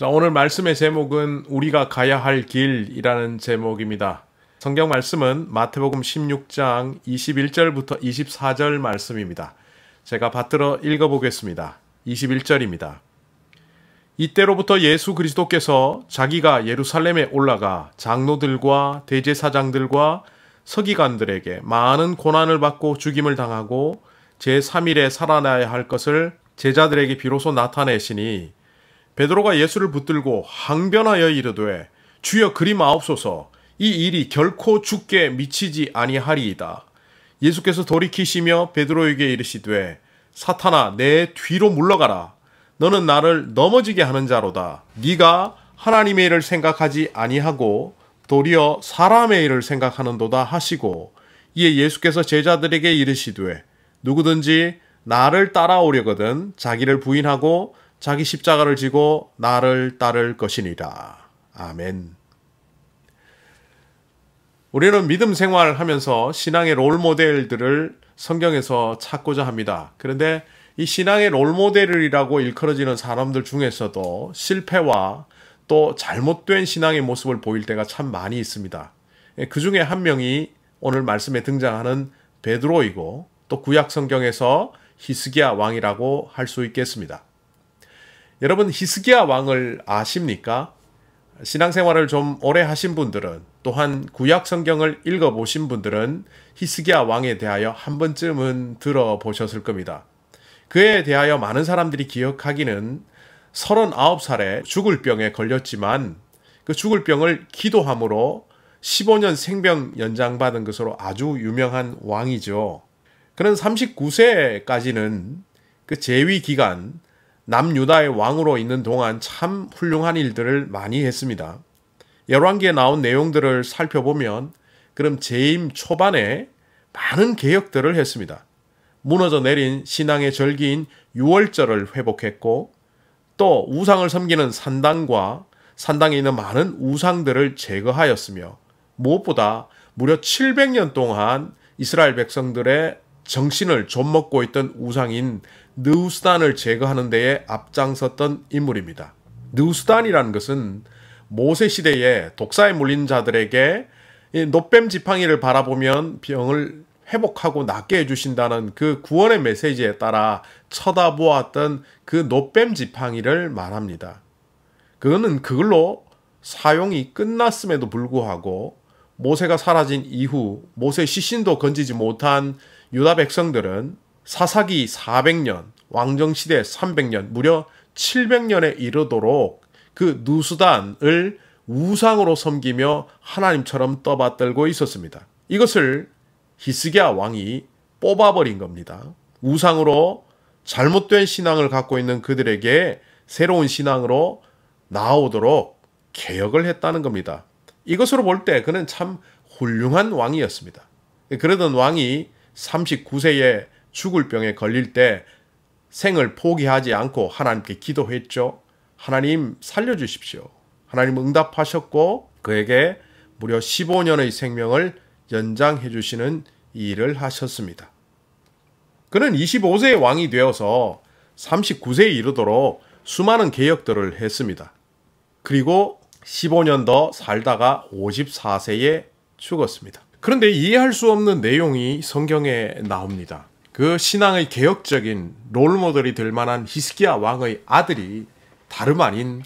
자, 오늘 말씀의 제목은 우리가 가야 할 길이라는 제목입니다. 성경 말씀은 마태복음 16장 21절부터 24절 말씀입니다. 제가 받들어 읽어보겠습니다. 21절입니다. 이때로부터 예수 그리스도께서 자기가 예루살렘에 올라가 장로들과 대제사장들과 서기관들에게 많은 고난을 받고 죽임을 당하고 제3일에 살아나야 할 것을 제자들에게 비로소 나타내시니 베드로가 예수를 붙들고 항변하여 이르되 주여 그리마옵소서, 이 일이 결코 죽게 미치지 아니하리이다. 예수께서 돌이키시며 베드로에게 이르시되 사탄아, 내 뒤로 물러가라. 너는 나를 넘어지게 하는 자로다. 네가 하나님의 일을 생각하지 아니하고 도리어 사람의 일을 생각하는도다 하시고, 이에 예수께서 제자들에게 이르시되 누구든지 나를 따라오려거든 자기를 부인하고 자기 십자가를 지고 나를 따를 것이니라. 아멘. 우리는 믿음 생활하면서 신앙의 롤모델들을 성경에서 찾고자 합니다. 그런데 이 신앙의 롤모델이라고 일컬어지는 사람들 중에서도 실패와 또 잘못된 신앙의 모습을 보일 때가 참 많이 있습니다. 그 중에 한 명이 오늘 말씀에 등장하는 베드로이고, 또 구약 성경에서 히스기야 왕이라고 할 수 있겠습니다. 여러분, 히스기야 왕을 아십니까? 신앙생활을 좀 오래 하신 분들은, 또한 구약 성경을 읽어보신 분들은 히스기야 왕에 대하여 한 번쯤은 들어보셨을 겁니다. 그에 대하여 많은 사람들이 기억하기는 39살에 죽을 병에 걸렸지만 그 죽을 병을 기도함으로 15년 생명 연장받은 것으로 아주 유명한 왕이죠. 그는 39세까지는 그 재위 기간 남유다의 왕으로 있는 동안 참 훌륭한 일들을 많이 했습니다. 열왕기에 나온 내용들을 살펴보면 그럼 재임 초반에 많은 개혁들을 했습니다. 무너져 내린 신앙의 절기인 유월절을 회복했고, 또 우상을 섬기는 산당과 산당에 있는 많은 우상들을 제거하였으며, 무엇보다 무려 700년 동안 이스라엘 백성들의 정신을 좀먹고 있던 우상인 느우스단을 제거하는 데에 앞장섰던 인물입니다. 느우스단이라는 것은 모세 시대에 독사에 물린 자들에게 놋뱀 지팡이를 바라보면 병을 회복하고 낫게 해주신다는 그 구원의 메시지에 따라 쳐다보았던 그 놋뱀 지팡이를 말합니다. 그거는 그걸로 사용이 끝났음에도 불구하고 모세가 사라진 이후 모세 시신도 건지지 못한 유다 백성들은 사사기 400년, 왕정시대 300년, 무려 700년에 이르도록 그 누수단을 우상으로 섬기며 하나님처럼 떠받들고 있었습니다. 이것을 히스기야 왕이 뽑아버린 겁니다. 우상으로 잘못된 신앙을 갖고 있는 그들에게 새로운 신앙으로 나오도록 개혁을 했다는 겁니다. 이것으로 볼 때 그는 참 훌륭한 왕이었습니다. 그러던 왕이 39세에 죽을 병에 걸릴 때 생을 포기하지 않고 하나님께 기도했죠. 하나님 살려주십시오. 하나님 응답하셨고 그에게 무려 15년의 생명을 연장해 주시는 일을 하셨습니다. 그는 25세의 왕이 되어서 39세에 이르도록 수많은 개혁들을 했습니다. 그리고 15년 더 살다가 54세에 죽었습니다. 그런데 이해할 수 없는 내용이 성경에 나옵니다. 그 신앙의 개혁적인 롤모델이 될 만한 히스기야 왕의 아들이 다름 아닌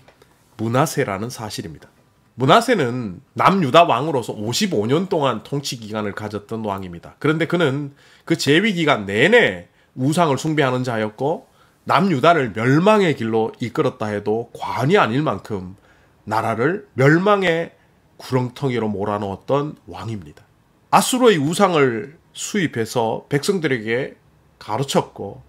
므낫세라는 사실입니다. 므낫세는 남유다 왕으로서 55년 동안 통치 기간을 가졌던 왕입니다. 그런데 그는 그 재위 기간 내내 우상을 숭배하는 자였고 남유다를 멸망의 길로 이끌었다 해도 과언이 아닐 만큼 나라를 멸망의 구렁텅이로 몰아넣었던 왕입니다. 아수르의 우상을 수입해서 백성들에게 가르쳤고,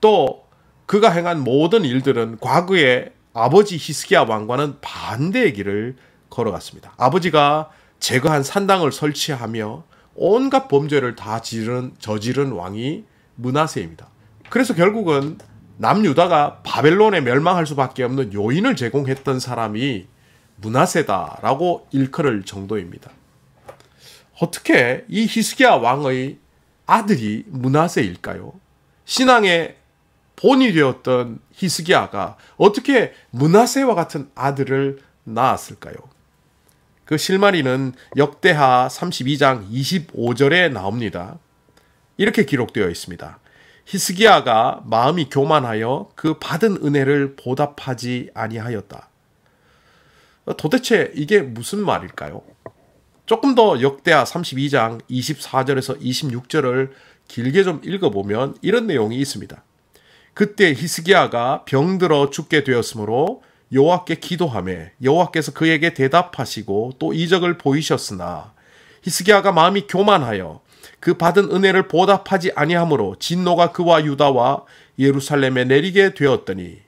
또 그가 행한 모든 일들은 과거에 아버지 히스기야 왕과는 반대의 길을 걸어갔습니다. 아버지가 제거한 산당을 설치하며 온갖 범죄를 다 저지른 왕이 므낫세입니다. 그래서 결국은 남유다가 바벨론에 멸망할 수밖에 없는 요인을 제공했던 사람이 므낫세다라고 일컬을 정도입니다. 어떻게 이 히스기야 왕의 아들이 므낫세일까요? 신앙의 본이 되었던 히스기야가 어떻게 므낫세와 같은 아들을 낳았을까요? 그 실마리는 역대하 32장 25절에 나옵니다. 이렇게 기록되어 있습니다. 히스기야가 마음이 교만하여 그 받은 은혜를 보답하지 아니하였다. 도대체 이게 무슨 말일까요? 조금 더 역대하 32장 24절에서 26절을 길게 좀 읽어보면 이런 내용이 있습니다. 그때 히스기야가 병들어 죽게 되었으므로 여호와께 기도하며 여호와께서 그에게 대답하시고 또 이적을 보이셨으나 히스기야가 마음이 교만하여 그 받은 은혜를 보답하지 아니하므로 진노가 그와 유다와 예루살렘에 내리게 되었더니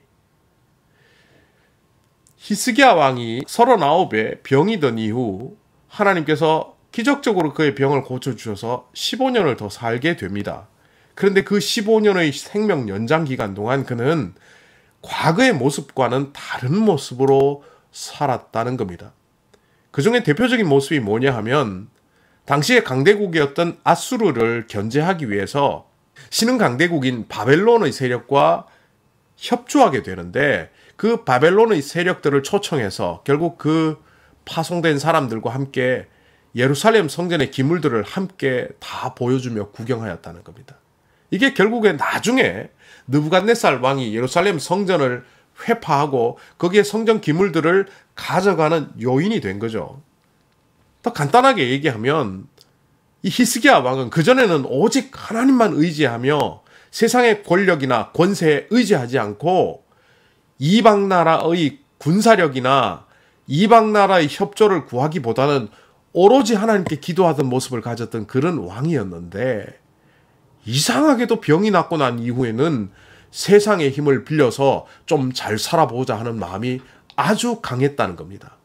히스기야 왕이 39에 병이 든 이후 하나님께서 기적적으로 그의 병을 고쳐주셔서 15년을 더 살게 됩니다. 그런데 그 15년의 생명 연장 기간 동안 그는 과거의 모습과는 다른 모습으로 살았다는 겁니다. 그 중에 대표적인 모습이 뭐냐 하면 당시의 강대국이었던 아수르를 견제하기 위해서 신흥 강대국인 바벨론의 세력과 협조하게 되는데 그 바벨론의 세력들을 초청해서 결국 그 파송된 사람들과 함께 예루살렘 성전의 기물들을 함께 다 보여주며 구경하였다는 겁니다. 이게 결국에 나중에 느부갓네살 왕이 예루살렘 성전을 회파하고 거기에 성전 기물들을 가져가는 요인이 된 거죠. 더 간단하게 얘기하면 이 히스기야 왕은 그전에는 오직 하나님만 의지하며 세상의 권력이나 권세에 의지하지 않고 이방 나라의 군사력이나 이방 나라의 협조를 구하기보다는 오로지 하나님께 기도하던 모습을 가졌던 그런 왕이었는데 이상하게도 병이 낫고 난 이후에는 세상의 힘을 빌려서 좀 잘 살아보자 하는 마음이 아주 강했다는 겁니다.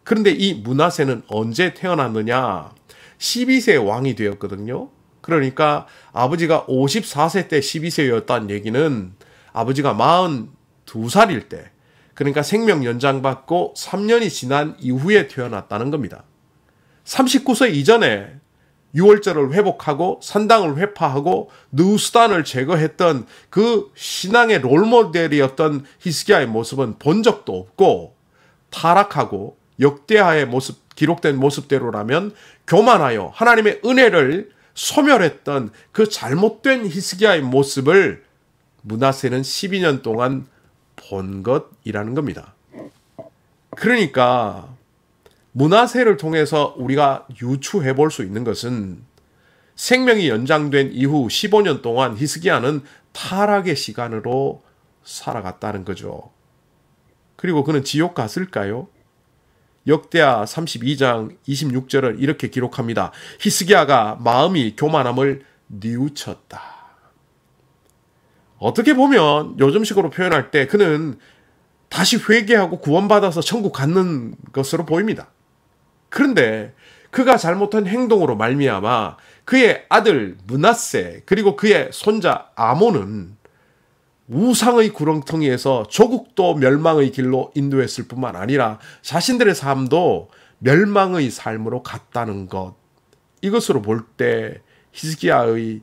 그런데 이 므낫세는 언제 태어났느냐? 12세 왕이 되었거든요. 그러니까 아버지가 54세 때 12세였다는 얘기는 아버지가 42살일 때, 그러니까 생명 연장받고 3년이 지난 이후에 태어났다는 겁니다. 39세 이전에 유월절을 회복하고 산당을 회파하고 느우스단을 제거했던 그 신앙의 롤모델이었던 히스기야의 모습은 본 적도 없고 타락하고 역대하의 모습, 기록된 모습대로라면 교만하여 하나님의 은혜를 소멸했던 그 잘못된 히스기야의 모습을 므낫세는 12년 동안 본 것이라는 겁니다. 그러니까 므낫세를 통해서 우리가 유추해 볼 수 있는 것은 생명이 연장된 이후 15년 동안 히스기야는 타락의 시간으로 살아갔다는 거죠. 그리고 그는 지옥 갔을까요? 역대하 32장 26절은 이렇게 기록합니다. 히스기야가 마음이 교만함을 뉘우쳤다. 어떻게 보면 요즘식으로 표현할 때 그는 다시 회개하고 구원받아서 천국 갔는 것으로 보입니다. 그런데 그가 잘못한 행동으로 말미암아 그의 아들 므낫세 그리고 그의 손자 아몬은 우상의 구렁텅이에서 조국도 멸망의 길로 인도했을 뿐만 아니라 자신들의 삶도 멸망의 삶으로 갔다는 것. 이것으로 볼 때 히스기야의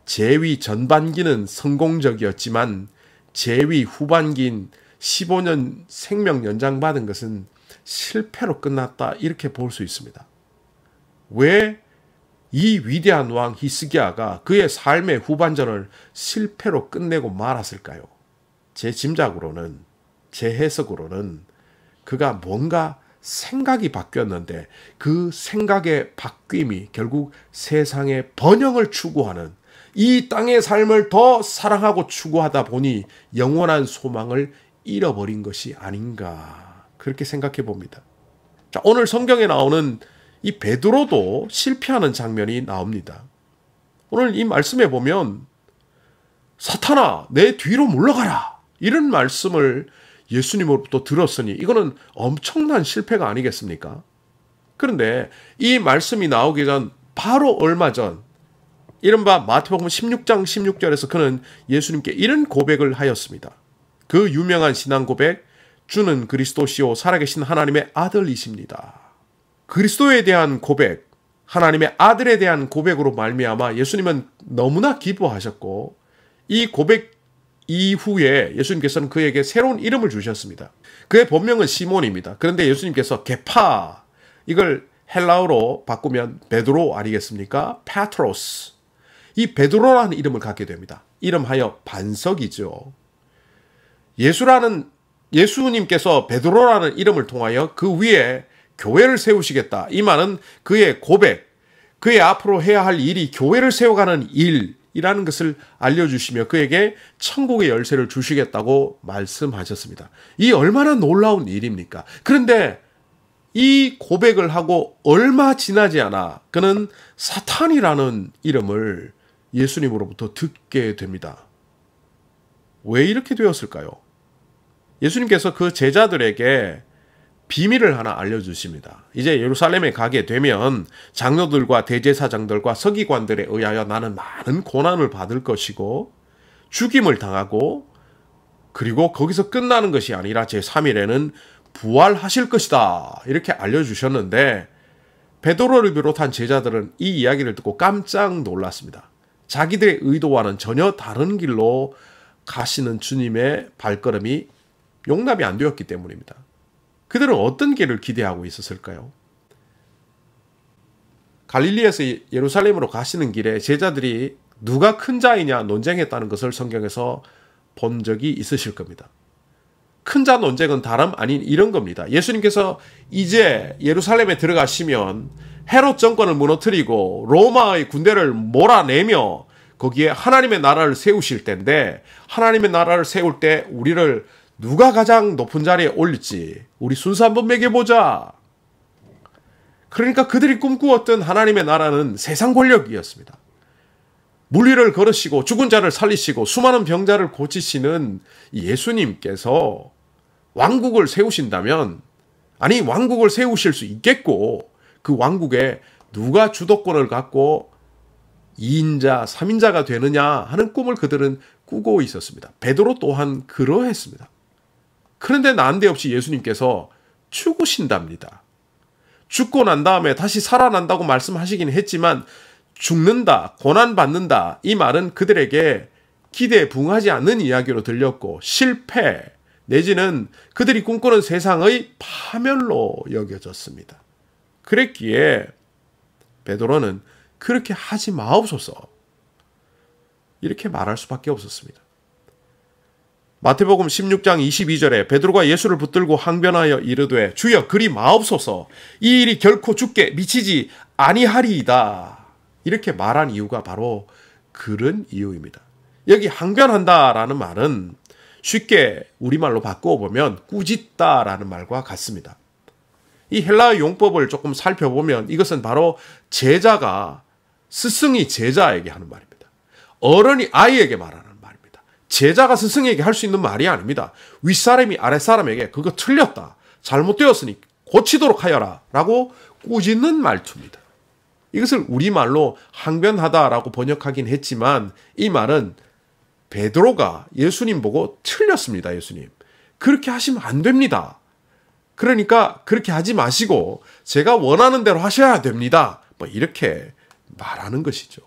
재위 전반기는 성공적이었지만 재위 후반기인 15년 생명 연장받은 것은 실패로 끝났다 이렇게 볼 수 있습니다. 왜 이 위대한 왕 히스기야가 그의 삶의 후반전을 실패로 끝내고 말았을까요? 제 짐작으로는, 제 해석으로는 그가 뭔가 생각이 바뀌었는데 그 생각의 바뀜이 결국 세상의 번영을 추구하는 이 땅의 삶을 더 사랑하고 추구하다 보니 영원한 소망을 잃어버린 것이 아닌가 그렇게 생각해 봅니다. 자, 오늘 성경에 나오는 이 베드로도 실패하는 장면이 나옵니다. 오늘 이 말씀에 보면 사탄아 내 뒤로 물러가라 이런 말씀을 예수님으로부터 들었으니 이거는 엄청난 실패가 아니겠습니까? 그런데 이 말씀이 나오기 전 바로 얼마 전 이른바 마태복음 16장 16절에서 그는 예수님께 이런 고백을 하였습니다. 그 유명한 신앙 고백, 주는 그리스도시요 살아계신 하나님의 아들이십니다. 그리스도에 대한 고백, 하나님의 아들에 대한 고백으로 말미암아 예수님은 너무나 기뻐하셨고 이 고백 이후에 예수님께서는 그에게 새로운 이름을 주셨습니다. 그의 본명은 시몬입니다. 그런데 예수님께서 게파, 이걸 헬라어로 바꾸면 베드로 아니겠습니까? 페트로스. 이 베드로라는 이름을 갖게 됩니다. 이름하여 반석이죠. 예수님께서 베드로라는 이름을 통하여 그 위에 교회를 세우시겠다. 이 말은 그의 고백, 그의 앞으로 해야 할 일이 교회를 세워가는 일이라는 것을 알려주시며 그에게 천국의 열쇠를 주시겠다고 말씀하셨습니다. 이 얼마나 놀라운 일입니까? 그런데 이 고백을 하고 얼마 지나지 않아 그는 사탄이라는 이름을 예수님으로부터 듣게 됩니다. 왜 이렇게 되었을까요? 예수님께서 그 제자들에게 비밀을 하나 알려주십니다. 이제 예루살렘에 가게 되면 장로들과 대제사장들과 서기관들에 의하여 나는 많은 고난을 받을 것이고 죽임을 당하고 그리고 거기서 끝나는 것이 아니라 제3일에는 부활하실 것이다. 이렇게 알려주셨는데 베드로를 비롯한 제자들은 이 이야기를 듣고 깜짝 놀랐습니다. 자기들의 의도와는 전혀 다른 길로 가시는 주님의 발걸음이 용납이 안 되었기 때문입니다. 그들은 어떤 길을 기대하고 있었을까요? 갈릴리에서 예루살렘으로 가시는 길에 제자들이 누가 큰 자이냐 논쟁했다는 것을 성경에서 본 적이 있으실 겁니다. 큰 자 논쟁은 다름 아닌 이런 겁니다. 예수님께서 이제 예루살렘에 들어가시면 헤롯 정권을 무너뜨리고 로마의 군대를 몰아내며 거기에 하나님의 나라를 세우실 텐데 하나님의 나라를 세울 때 우리를 누가 가장 높은 자리에 올릴지 우리 순서 한번 매겨보자. 그러니까 그들이 꿈꾸었던 하나님의 나라는 세상 권력이었습니다. 물리를 걸으시고 죽은 자를 살리시고 수많은 병자를 고치시는 예수님께서 왕국을 세우신다면 아니 왕국을 세우실 수 있겠고 그 왕국에 누가 주도권을 갖고 2인자, 3인자가 되느냐 하는 꿈을 그들은 꾸고 있었습니다. 베드로 또한 그러했습니다. 그런데 난데없이 예수님께서 죽으신답니다. 죽고 난 다음에 다시 살아난다고 말씀하시긴 했지만 죽는다, 고난받는다 이 말은 그들에게 기대에 부응하지 않는 이야기로 들렸고 실패 내지는 그들이 꿈꾸는 세상의 파멸로 여겨졌습니다. 그랬기에 베드로는 그렇게 하지 마옵소서 이렇게 말할 수밖에 없었습니다. 마태복음 16장 22절에 베드로가 예수를 붙들고 항변하여 이르되 주여 그리 마옵소서 이 일이 결코 주께 미치지 아니하리이다. 이렇게 말한 이유가 바로 그런 이유입니다. 여기 항변한다라는 말은 쉽게 우리말로 바꿔보면 꾸짖다라는 말과 같습니다. 이 헬라어 용법을 조금 살펴보면 이것은 바로 제자가 스승이 제자에게 하는 말입니다. 어른이 아이에게 말하는 말입니다. 제자가 스승에게 할 수 있는 말이 아닙니다. 윗사람이 아랫사람에게 그거 틀렸다. 잘못되었으니 고치도록 하여라. 라고 꾸짖는 말투입니다. 이것을 우리말로 항변하다라고 번역하긴 했지만 이 말은 베드로가 예수님 보고 틀렸습니다. 예수님. 그렇게 하시면 안 됩니다. 그러니까 그렇게 하지 마시고 제가 원하는 대로 하셔야 됩니다. 뭐 이렇게 말하는 것이죠.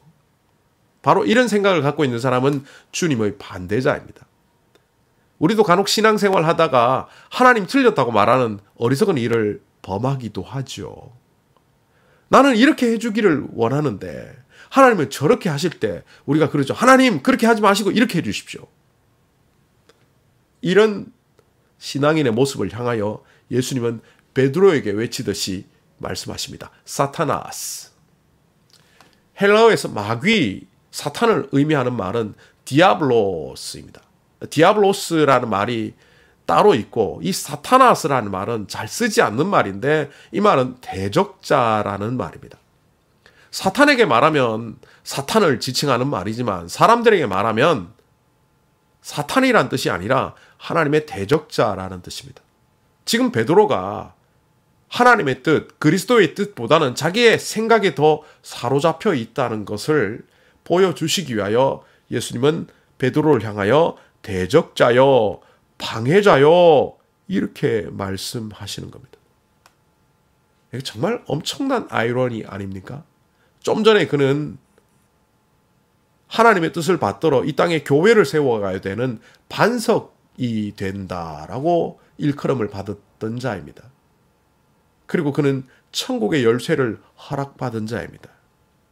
바로 이런 생각을 갖고 있는 사람은 주님의 반대자입니다. 우리도 간혹 신앙생활 하다가 하나님 틀렸다고 말하는 어리석은 일을 범하기도 하죠. 나는 이렇게 해주기를 원하는데 하나님은 저렇게 하실 때 우리가 그러죠. 하나님 그렇게 하지 마시고 이렇게 해주십시오. 이런 신앙인의 모습을 향하여 예수님은 베드로에게 외치듯이 말씀하십니다. 사타나스. 헬라어에서 마귀, 사탄을 의미하는 말은 디아블로스입니다. 디아블로스라는 말이 따로 있고 이 사타나스라는 말은 잘 쓰지 않는 말인데 이 말은 대적자라는 말입니다. 사탄에게 말하면 사탄을 지칭하는 말이지만 사람들에게 말하면 사탄이란 뜻이 아니라 하나님의 대적자라는 뜻입니다. 지금 베드로가 하나님의 뜻, 그리스도의 뜻보다는 자기의 생각에 더 사로잡혀 있다는 것을 보여주시기 위하여 예수님은 베드로를 향하여 대적자여, 방해자여 이렇게 말씀하시는 겁니다. 이게 정말 엄청난 아이러니 아닙니까? 좀 전에 그는 하나님의 뜻을 받들어 이 땅에 교회를 세워가야 되는 반석이 된다라고 일컬음을 받았던 자입니다. 그리고 그는 천국의 열쇠를 허락받은 자입니다.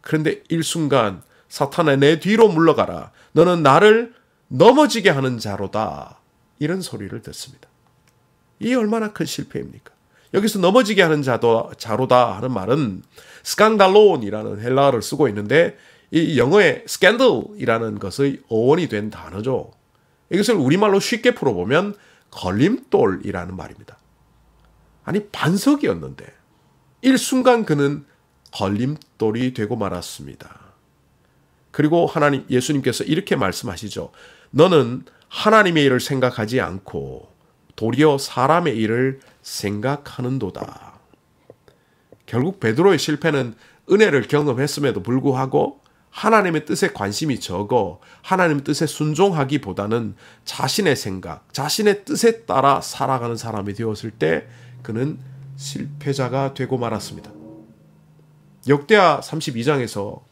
그런데 일순간 사탄아 내 뒤로 물러가라. 너는 나를 넘어지게 하는 자로다. 이런 소리를 듣습니다. 이 얼마나 큰 실패입니까? 여기서 넘어지게 하는 자로다 하는 말은 스칸달론이라는 헬라어를 쓰고 있는데 이 영어의 스캔들이라는 것의 어원이 된 단어죠. 이것을 우리말로 쉽게 풀어보면 걸림돌이라는 말입니다. 아니 반석이었는데 일순간 그는 걸림돌이 되고 말았습니다. 그리고 하나님 예수님께서 이렇게 말씀하시죠. 너는 하나님의 일을 생각하지 않고 도리어 사람의 일을 생각하는도다. 결국 베드로의 실패는 은혜를 경험했음에도 불구하고 하나님의 뜻에 관심이 적어 하나님의 뜻에 순종하기보다는 자신의 생각, 자신의 뜻에 따라 살아가는 사람이 되었을 때 그는 실패자가 되고 말았습니다. 역대하 32장에서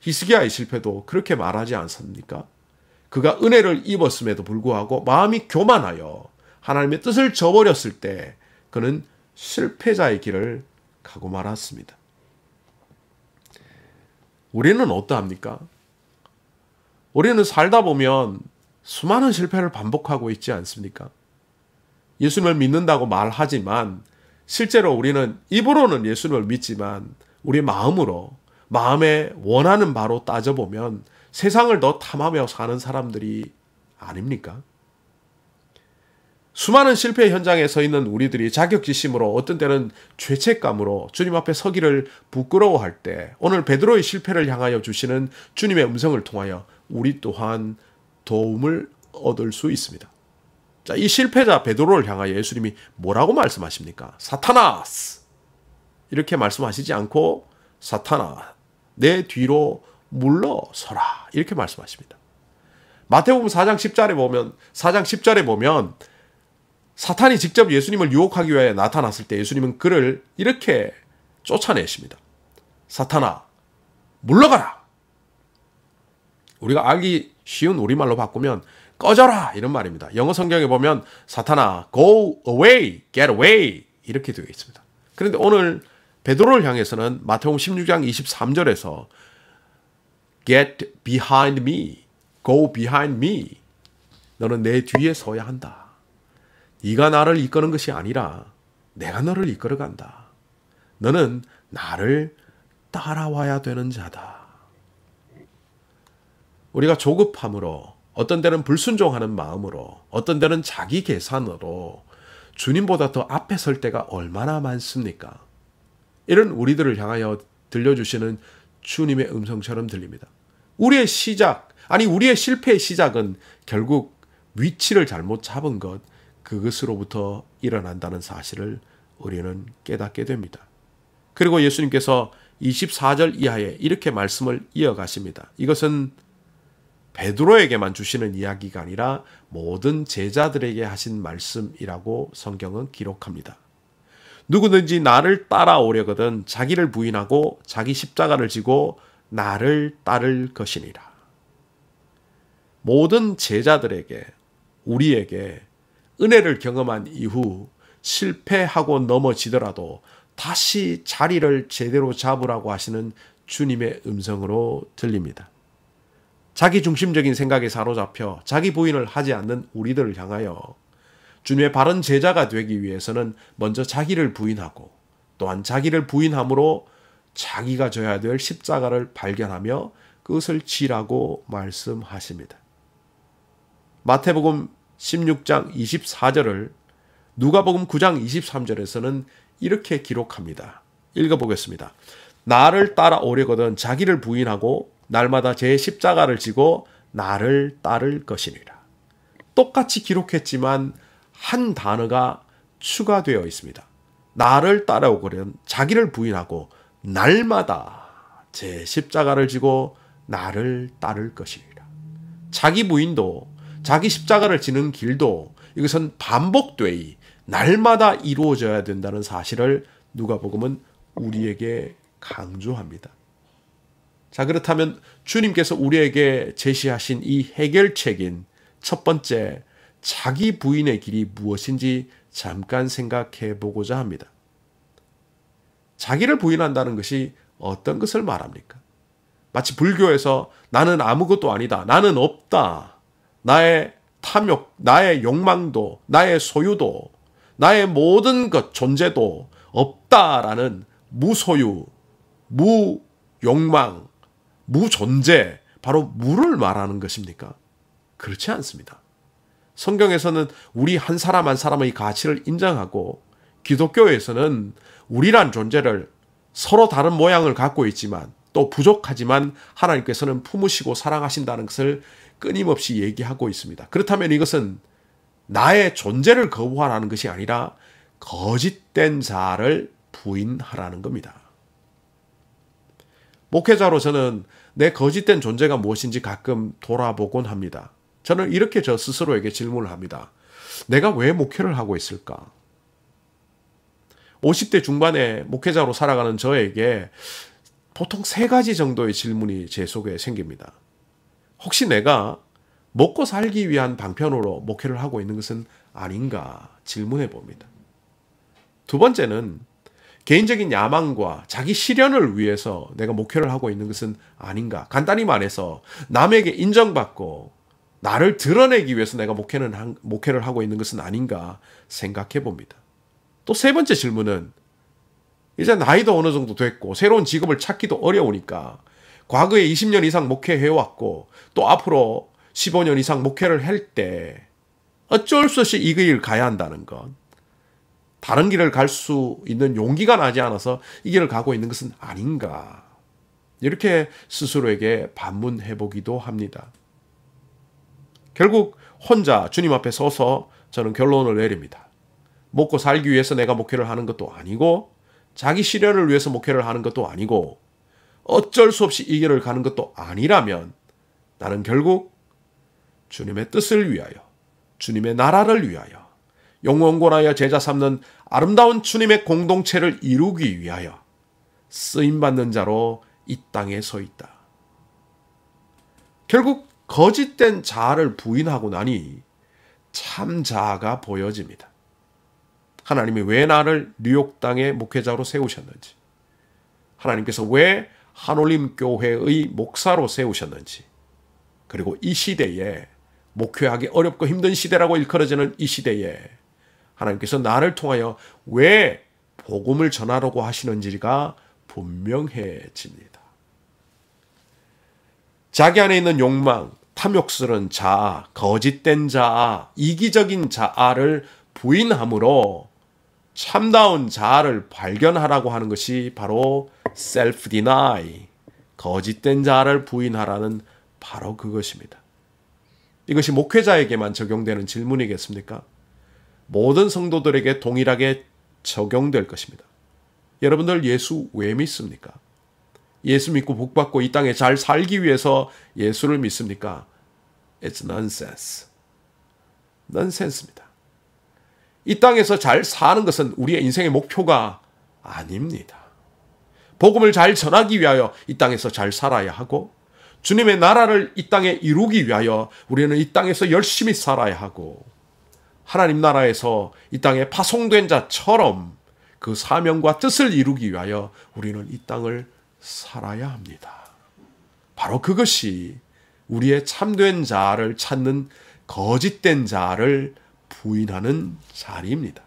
히스기야의 실패도 그렇게 말하지 않습니까? 그가 은혜를 입었음에도 불구하고 마음이 교만하여 하나님의 뜻을 저버렸을 때 그는 실패자의 길을 가고 말았습니다. 우리는 어떠합니까? 우리는 살다 보면 수많은 실패를 반복하고 있지 않습니까? 예수님을 믿는다고 말하지만 실제로 우리는 입으로는 예수님을 믿지만 우리 마음으로 마음에 원하는 바로 따져보면 세상을 더 탐하며 사는 사람들이 아닙니까? 수많은 실패 현장에 서 있는 우리들이 자격지심으로 어떤 때는 죄책감으로 주님 앞에 서기를 부끄러워할 때 오늘 베드로의 실패를 향하여 주시는 주님의 음성을 통하여 우리 또한 도움을 얻을 수 있습니다. 자, 이 실패자 베드로를 향하여 예수님이 뭐라고 말씀하십니까? 사타나스! 이렇게 말씀하시지 않고 사타나 내 뒤로 물러서라 이렇게 말씀하십니다. 마태복음 4장 10절에 보면 사탄이 직접 예수님을 유혹하기 위해 나타났을 때 예수님은 그를 이렇게 쫓아내십니다. 사탄아 물러가라. 우리가 알기 쉬운 우리말로 바꾸면 꺼져라 이런 말입니다. 영어 성경에 보면 사탄아 go away, get away 이렇게 되어 있습니다. 그런데 오늘 베드로를 향해서는 마태복음 16장 23절에서 get behind me, go behind me. 너는 내 뒤에 서야 한다. 네가 나를 이끄는 것이 아니라 내가 너를 이끌어간다. 너는 나를 따라와야 되는 자다. 우리가 조급함으로 어떤 때는 불순종하는 마음으로 어떤 때는 자기 계산으로 주님보다 더 앞에 설 때가 얼마나 많습니까? 이런 우리들을 향하여 들려주시는 주님의 음성처럼 들립니다. 우리의 실패의 시작은 결국 위치를 잘못 잡은 것, 그것으로부터 일어난다는 사실을 우리는 깨닫게 됩니다. 그리고 예수님께서 24절 이하에 이렇게 말씀을 이어가십니다. 이것은 베드로에게만 주시는 이야기가 아니라 모든 제자들에게 하신 말씀이라고 성경은 기록합니다. 누구든지 나를 따라오려거든 자기를 부인하고 자기 십자가를 지고 나를 따를 것이니라. 모든 제자들에게, 우리에게 은혜를 경험한 이후 실패하고 넘어지더라도 다시 자리를 제대로 잡으라고 하시는 주님의 음성으로 들립니다. 자기 중심적인 생각에 사로잡혀 자기 부인을 하지 않는 우리들을 향하여 주님의 바른 제자가 되기 위해서는 먼저 자기를 부인하고 또한 자기를 부인함으로 자기가 져야 될 십자가를 발견하며 그것을 지라고 말씀하십니다. 마태복음 16장 24절을 누가복음 9장 23절에서는 이렇게 기록합니다. 읽어보겠습니다. 나를 따라오려거든 자기를 부인하고 날마다 제 십자가를 지고 나를 따를 것이니라. 똑같이 기록했지만 한 단어가 추가되어 있습니다. 나를 따라오거든 자기를 부인하고 날마다 제 십자가를 지고 나를 따를 것이니라. 자기 부인도 자기 십자가를 지는 길도 이것은 반복되이 날마다 이루어져야 된다는 사실을 누가복음은 우리에게 강조합니다. 자, 그렇다면 주님께서 우리에게 제시하신 이 해결책인 첫 번째, 자기 부인의 길이 무엇인지 잠깐 생각해 보고자 합니다. 자기를 부인한다는 것이 어떤 것을 말합니까? 마치 불교에서 나는 아무것도 아니다, 나는 없다, 나의 탐욕, 나의 욕망도, 나의 소유도, 나의 모든 것, 존재도 없다라는 무소유, 무욕망, 무존재, 바로 무를 말하는 것입니까? 그렇지 않습니다. 성경에서는 우리 한 사람 한 사람의 가치를 인정하고, 기독교에서는 우리란 존재를 서로 다른 모양을 갖고 있지만 또 부족하지만 하나님께서는 품으시고 사랑하신다는 것을 끊임없이 얘기하고 있습니다. 그렇다면 이것은 나의 존재를 거부하라는 것이 아니라 거짓된 자를 부인하라는 겁니다. 목회자로서는 내 거짓된 존재가 무엇인지 가끔 돌아보곤 합니다. 저는 이렇게 저 스스로에게 질문을 합니다. 내가 왜 목회를 하고 있을까? 50대 중반에 목회자로 살아가는 저에게 보통 3가지 정도의 질문이 제 속에 생깁니다. 혹시 내가 먹고 살기 위한 방편으로 목회를 하고 있는 것은 아닌가 질문해 봅니다. 두 번째는 개인적인 야망과 자기 실현을 위해서 내가 목회를 하고 있는 것은 아닌가. 간단히 말해서 남에게 인정받고 나를 드러내기 위해서 내가 목회를 하고 있는 것은 아닌가 생각해 봅니다. 또 3번째 질문은 이제 나이도 어느 정도 됐고 새로운 직업을 찾기도 어려우니까 과거에 20년 이상 목회해왔고 또 앞으로 15년 이상 목회를 할 때 어쩔 수 없이 이 길을 가야 한다는 것, 다른 길을 갈 수 있는 용기가 나지 않아서 이 길을 가고 있는 것은 아닌가, 이렇게 스스로에게 반문해보기도 합니다. 결국 혼자 주님 앞에 서서 저는 결론을 내립니다. 먹고 살기 위해서 내가 목회를 하는 것도 아니고 자기 실현을 위해서 목회를 하는 것도 아니고 어쩔 수 없이 이 길을 가는 것도 아니라면 나는 결국 주님의 뜻을 위하여, 주님의 나라를 위하여, 영원권하여 제자 삼는 아름다운 주님의 공동체를 이루기 위하여 쓰임받는 자로 이 땅에 서 있다. 결국 거짓된 자아를 부인하고 나니 참 자아가 보여집니다. 하나님이 왜 나를 뉴욕 땅의 목회자로 세우셨는지, 하나님께서 왜 한올림 교회의 목사로 세우셨는지, 그리고 이 시대에 목회하기 어렵고 힘든 시대라고 일컬어지는 이 시대에 하나님께서 나를 통하여 왜 복음을 전하려고 하시는지가 분명해집니다. 자기 안에 있는 욕망, 탐욕스러운 자아, 거짓된 자아, 이기적인 자아를 부인함으로 참다운 자아를 발견하라고 하는 것이 바로 self-deny, 거짓된 자아를 부인하라는 바로 그것입니다. 이것이 목회자에게만 적용되는 질문이겠습니까? 모든 성도들에게 동일하게 적용될 것입니다. 여러분들 예수 왜 믿습니까? 예수 믿고 복받고 이 땅에 잘 살기 위해서 예수를 믿습니까? It's nonsense. 넌센스입니다. 이 땅에서 잘 사는 것은 우리의 인생의 목표가 아닙니다. 복음을 잘 전하기 위하여 이 땅에서 잘 살아야 하고 주님의 나라를 이 땅에 이루기 위하여 우리는 이 땅에서 열심히 살아야 하고 하나님 나라에서 이 땅에 파송된 자처럼 그 사명과 뜻을 이루기 위하여 우리는 이 땅을 살아야 합니다. 바로 그것이 우리의 참된 자아를 찾는 거짓된 자아를 부인하는 자리입니다.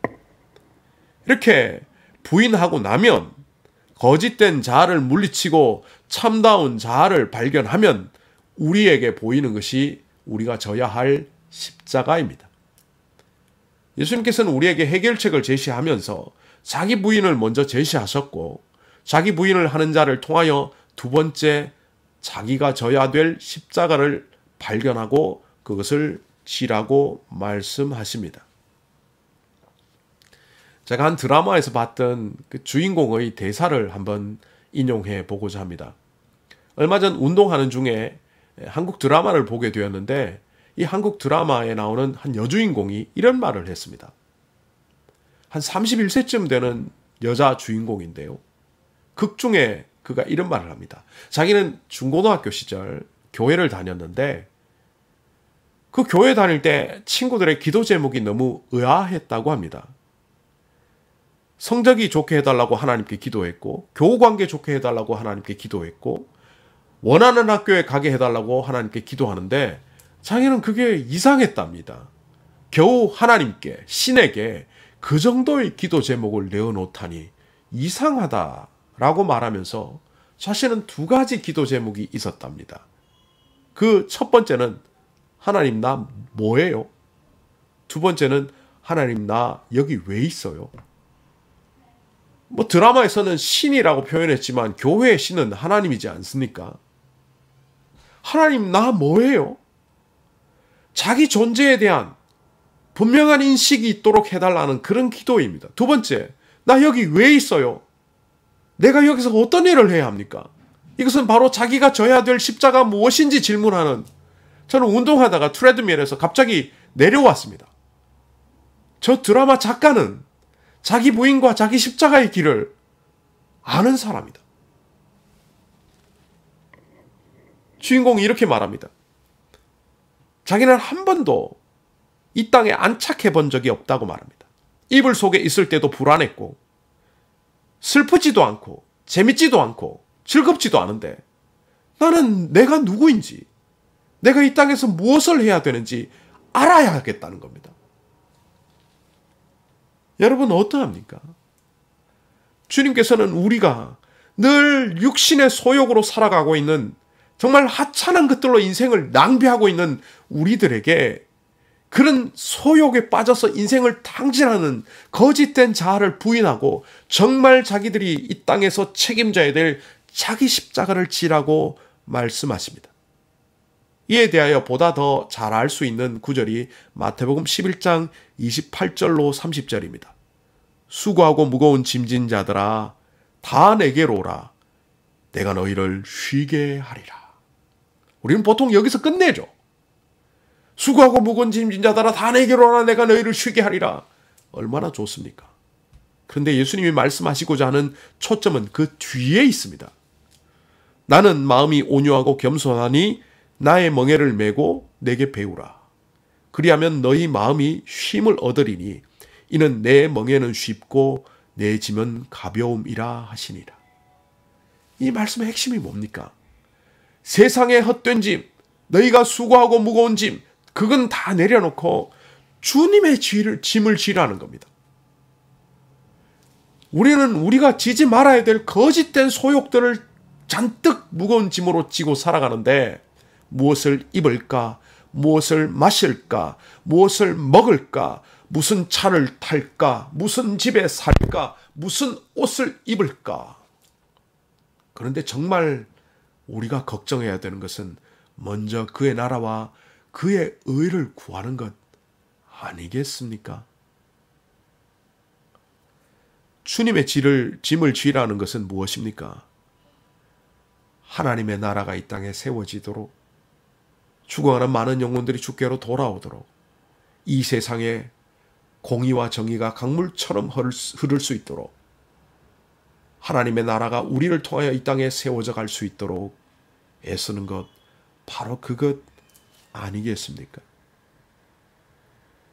이렇게 부인하고 나면 거짓된 자아를 물리치고 참다운 자아를 발견하면 우리에게 보이는 것이 우리가 져야 할 십자가입니다. 예수님께서는 우리에게 해결책을 제시하면서 자기 부인을 먼저 제시하셨고 자기 부인을 하는 자를 통하여 두 번째 자기가 져야 될 십자가를 발견하고 그것을 지라고 말씀하십니다. 제가 한 드라마에서 봤던 그 주인공의 대사를 한번 인용해 보고자 합니다. 얼마 전 운동하는 중에 한국 드라마를 보게 되었는데 이 한국 드라마에 나오는 한 여주인공이 이런 말을 했습니다. 한 31세쯤 되는 여자 주인공인데요. 극 중에 그가 이런 말을 합니다. 자기는 중고등학교 시절 교회를 다녔는데 그 교회 다닐 때 친구들의 기도 제목이 너무 의아했다고 합니다. 성적이 좋게 해달라고 하나님께 기도했고, 교우관계 좋게 해달라고 하나님께 기도했고, 원하는 학교에 가게 해달라고 하나님께 기도하는데 자기는 그게 이상했답니다. 겨우 하나님께, 신에게 그 정도의 기도 제목을 내어놓다니 이상하다라고 말하면서 자신은 두 가지 기도 제목이 있었답니다. 그 첫 번째는 하나님 나 뭐예요? 두 번째는 하나님 나 여기 왜 있어요? 뭐 드라마에서는 신이라고 표현했지만 교회의 신은 하나님이지 않습니까? 하나님 나 뭐예요? 자기 존재에 대한 분명한 인식이 있도록 해달라는 그런 기도입니다. 두 번째, 나 여기 왜 있어요? 내가 여기서 어떤 일을 해야 합니까? 이것은 바로 자기가 져야 될 십자가 무엇인지 질문하는, 저는 운동하다가 트레드밀에서 갑자기 내려왔습니다. 저 드라마 작가는 자기 부인과 자기 십자가의 길을 아는 사람이다. 주인공이 이렇게 말합니다. 자기는 한 번도 이 땅에 안착해 본 적이 없다고 말합니다. 이불 속에 있을 때도 불안했고 슬프지도 않고 재밌지도 않고 즐겁지도 않은데 나는 내가 누구인지, 내가 이 땅에서 무엇을 해야 되는지 알아야 하겠다는 겁니다. 여러분 어떠합니까? 주님께서는 우리가 늘 육신의 소욕으로 살아가고 있는, 정말 하찮은 것들로 인생을 낭비하고 있는 우리들에게 그런 소욕에 빠져서 인생을 탕진하는 거짓된 자아를 부인하고 정말 자기들이 이 땅에서 책임져야 될 자기 십자가를 지라고 말씀하십니다. 이에 대하여 보다 더 잘 알 수 있는 구절이 마태복음 11장 28절로 30절입니다. 수고하고 무거운 짐진 자들아 다 내게로 오라. 내가 너희를 쉬게 하리라. 우리는 보통 여기서 끝내죠. 수고하고 무거운 짐진 자들아 다 내게로 오라. 내가 너희를 쉬게 하리라. 얼마나 좋습니까? 그런데 예수님이 말씀하시고자 하는 초점은 그 뒤에 있습니다. 나는 마음이 온유하고 겸손하니 나의 멍에를 메고 내게 배우라. 그리하면 너희 마음이 쉼을 얻으리니 이는 내 멍에는 쉽고 내 짐은 가벼움이라 하시니라. 이 말씀의 핵심이 뭡니까? 세상의 헛된 짐, 너희가 수고하고 무거운 짐, 그건 다 내려놓고 주님의 짐을 지라는 겁니다. 우리는 우리가 지지 말아야 될 거짓된 소욕들을 잔뜩 무거운 짐으로 지고 살아가는데 무엇을 입을까? 무엇을 마실까? 무엇을 먹을까? 무슨 차를 탈까? 무슨 집에 살까? 무슨 옷을 입을까? 그런데 정말 우리가 걱정해야 되는 것은 먼저 그의 나라와 그의 의를 구하는 것 아니겠습니까? 주님의 짐을 지라는 것은 무엇입니까? 하나님의 나라가 이 땅에 세워지도록, 죽어가는 많은 영혼들이 주께로 돌아오도록, 이 세상에 공의와 정의가 강물처럼 흐를 수 있도록, 하나님의 나라가 우리를 통하여 이 땅에 세워져 갈 수 있도록 애쓰는 것, 바로 그것 아니겠습니까?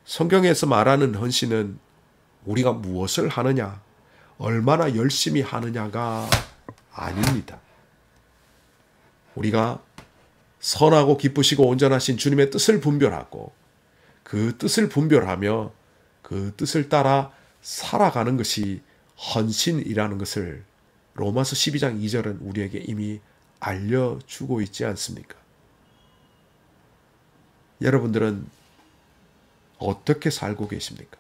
성경에서 말하는 헌신은 우리가 무엇을 하느냐, 얼마나 열심히 하느냐가 아닙니다. 우리가 선하고 기쁘시고 온전하신 주님의 뜻을 분별하고 그 뜻을 분별하며 그 뜻을 따라 살아가는 것이 헌신이라는 것을 로마서 12장 2절은 우리에게 이미 알려주고 있지 않습니까? 여러분들은 어떻게 살고 계십니까?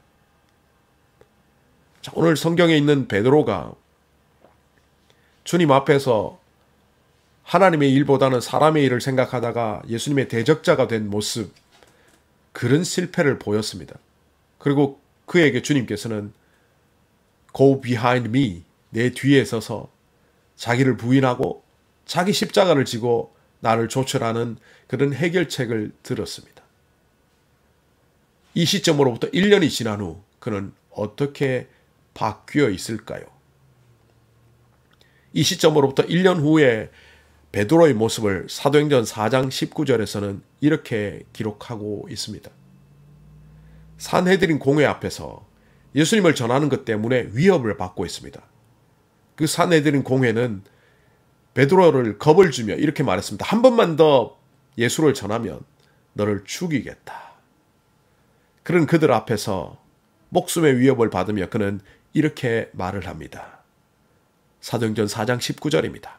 자, 오늘 성경에 있는 베드로가 주님 앞에서 하나님의 일보다는 사람의 일을 생각하다가 예수님의 대적자가 된 모습, 그런 실패를 보였습니다. 그리고 그에게 주님께서는 Go behind me, 내 뒤에 서서 자기를 부인하고 자기 십자가를 지고 나를 좇으라는 그런 해결책을 들었습니다. 이 시점으로부터 1년이 지난 후 그는 어떻게 바뀌어 있을까요? 이 시점으로부터 1년 후에 베드로의 모습을 사도행전 4장 19절에서는 이렇게 기록하고 있습니다. 산헤드린 공회 앞에서 예수님을 전하는 것 때문에 위협을 받고 있습니다. 그 산헤드린 공회는 베드로를 겁을 주며 이렇게 말했습니다. 한 번만 더 예수를 전하면 너를 죽이겠다. 그런 그들 앞에서 목숨의 위협을 받으며 그는 이렇게 말을 합니다. 사도행전 4장 19절입니다.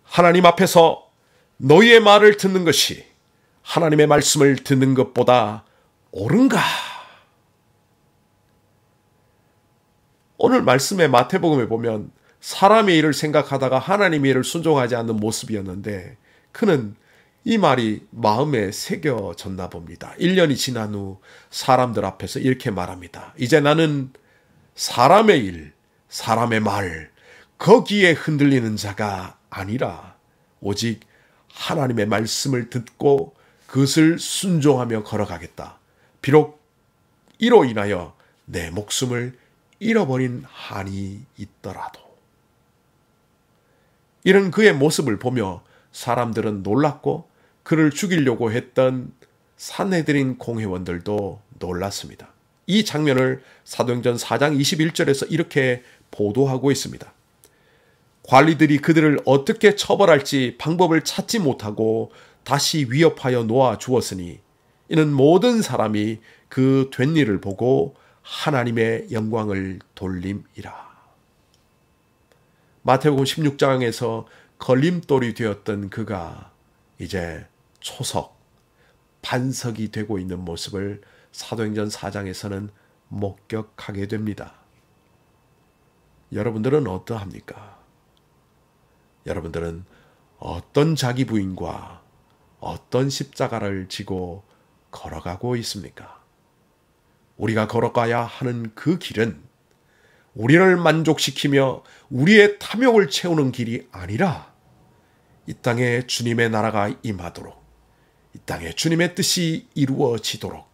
하나님 앞에서 너희의 말을 듣는 것이 하나님의 말씀을 듣는 것보다 옳은가? 오늘 말씀의 마태복음에 보면 사람의 일을 생각하다가 하나님의 일을 순종하지 않는 모습이었는데 그는 이 말이 마음에 새겨졌나 봅니다. 1년이 지난 후 사람들 앞에서 이렇게 말합니다. 이제 나는 사람의 일, 사람의 말, 거기에 흔들리는 자가 아니라 오직 하나님의 말씀을 듣고 그것을 순종하며 걸어가겠다. 비록 이로 인하여 내 목숨을 잃어버린 한이 있더라도. 이런 그의 모습을 보며 사람들은 놀랐고 그를 죽이려고 했던 산헤드린 공회원들도 놀랐습니다. 이 장면을 사도행전 4장 21절에서 이렇게 보도하고 있습니다. 관리들이 그들을 어떻게 처벌할지 방법을 찾지 못하고 다시 위협하여 놓아 주었으니 이는 모든 사람이 그 된 일을 보고 하나님의 영광을 돌림이라. 마태복음 16장에서 걸림돌이 되었던 그가 이제 초석, 반석이 되고 있는 모습을 사도행전 4장에서는 목격하게 됩니다. 여러분들은 어떠합니까? 여러분들은 어떤 자기 부인과 어떤 십자가를 지고 걸어가고 있습니까? 우리가 걸어가야 하는 그 길은 우리를 만족시키며 우리의 탐욕을 채우는 길이 아니라 이 땅에 주님의 나라가 임하도록, 이 땅에 주님의 뜻이 이루어지도록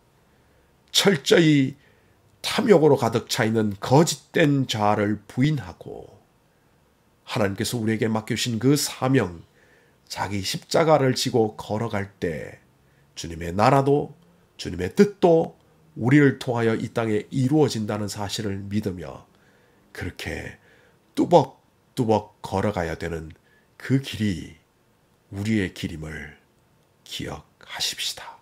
철저히 탐욕으로 가득 차 있는 거짓된 자아를 부인하고 하나님께서 우리에게 맡겨주신 그 사명, 자기 십자가를 지고 걸어갈 때 주님의 나라도 주님의 뜻도 우리를 통하여 이 땅에 이루어진다는 사실을 믿으며 그렇게 뚜벅뚜벅 걸어가야 되는 그 길이 우리의 길임을 기억하십시다.